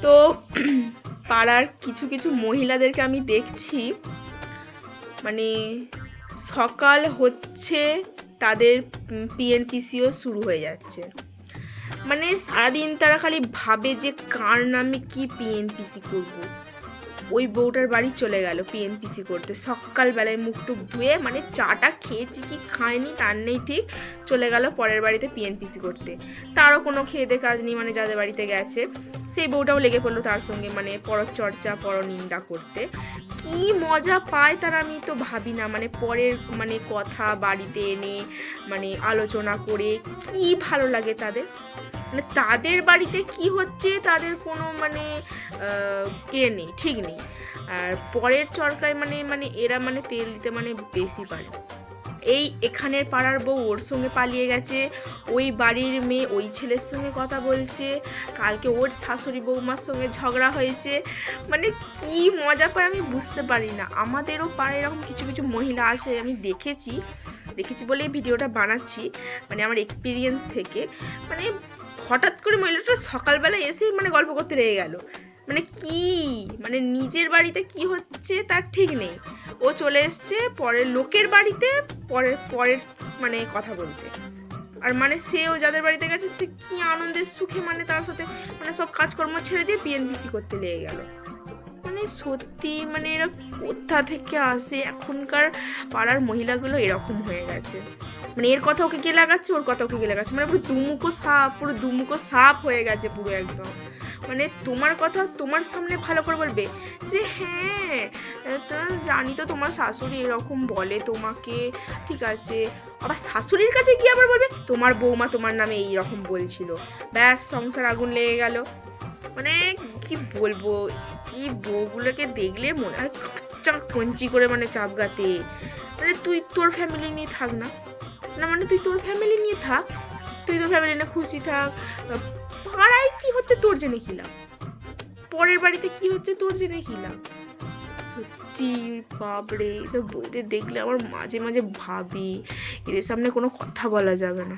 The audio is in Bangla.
তো পাড়ার কিছু কিছু মহিলাদেরকে আমি দেখছি, মানে সকাল হচ্ছে তাদের পিএনপিসিও শুরু হয়ে যাচ্ছে। মানে সারাদিন তারা খালি ভাবে যে কার নামে কি পিএনপিসি করব। ওই বউটার বাড়ি চলে গেল পিএনপিসি করতে সকালবেলায়, মুখ টুক ধুয়ে, মানে চাটা খেয়েছি কি খায়নি তার নেই ঠিক, চলে গেল পরের বাড়িতে পিএনপিসি করতে। তারও কোনো খেয়ে কাজ নেই, মানে যাদের বাড়িতে গেছে সেই বউটাও লেগে পড়লো তার সঙ্গে, মানে পরচর্চা পরনিন্দা করতে। কি মজা পায় তারা আমি তো ভাবি না, মানে পরের মানে কথা বাড়িতে এনে মানে আলোচনা করে কি ভালো লাগে তাদের। মানে তাদের বাড়িতে কি হচ্ছে তাদের কোনো মানে নেই, ঠিক নেই। আর পরের চরকায় মানে মানে এরা মানে তেল দিতে মানে বেশি পারে। এই এখানের পাড়ার বউ ওর সঙ্গে পালিয়ে গেছে, ওই বাড়ির মেয়ে ওই ছেলের সঙ্গে কথা বলছে, কালকে ওর শাশুড়ি বৌমার সঙ্গে ঝগড়া হয়েছে। মানে কি মজা পায় আমি বুঝতে পারি না। আমাদেরও পাড়ায় এরকম কিছু কিছু মহিলা আছে, আমি দেখেছি বলেই ভিডিওটা বানাচ্ছি, মানে আমার এক্সপিরিয়েন্স থেকে। মানে হঠাৎ করে মহিলাটা সকালবেলা এসে মানে গল্প করতে লেগে গেল, মানে কি মানে নিজের বাড়িতে কি হচ্ছে তার ঠিক নেই, ও চলে এসছে পরের লোকের বাড়িতে পরের মানে কথা বলতে। আর মানে সেও যাদের বাড়িতে গেছে সে কি আনন্দের সুখে মানে তার সাথে মানে সব কাজকর্ম ছেড়ে দিয়ে পিএনপিসি করতে লেগে গেল। মানে সত্যি মানে এরা কোথা থেকে আসে, এখনকার পাড়ার মহিলাগুলো এরকম হয়ে গেছে। মানে এর কথা ওকে কে লাগাচ্ছে, ওর কথা ওকে কে লাগাচ্ছে, মানে পুরো দুমুখো সাপ হয়ে গেছে পুরো একদম। মানে তোমার কথা তোমার সামনে ভালো করে বলবে যে হ্যাঁ তো জানি তো তোমার শাশুড়ি এরকম বলে তোমাকে, ঠিক আছে। আবার শাশুড়ির কাছে গিয়ে আবার বলবে তোমার বৌমা তোমার নামে এইরকম বলছিল, ব্যাস সংসার আগুন লেগে গেল। মানে কি বলবো, এই বউগুলোকে দেখলে মনে হয় কাঁচা কঞ্চি করে মানে চাপগাতে। মানে তুই তোর ফ্যামিলি নিয়ে থাক না, না মানে তুই তোর ফ্যামিলি নিয়ে থাক, তুই তোর ফ্যামিলি নিয়ে খুশি থাক। পাড়ায় কি হচ্ছে তোর জেনে খিলাম, পরের বাড়িতে কি হচ্ছে তোর জেনে খিলাম। সত্যি বাপরে, এসব বউদের দেখলে আমার মাঝে মাঝে ভাবি এদের সামনে কোনো কথা বলা যাবে না।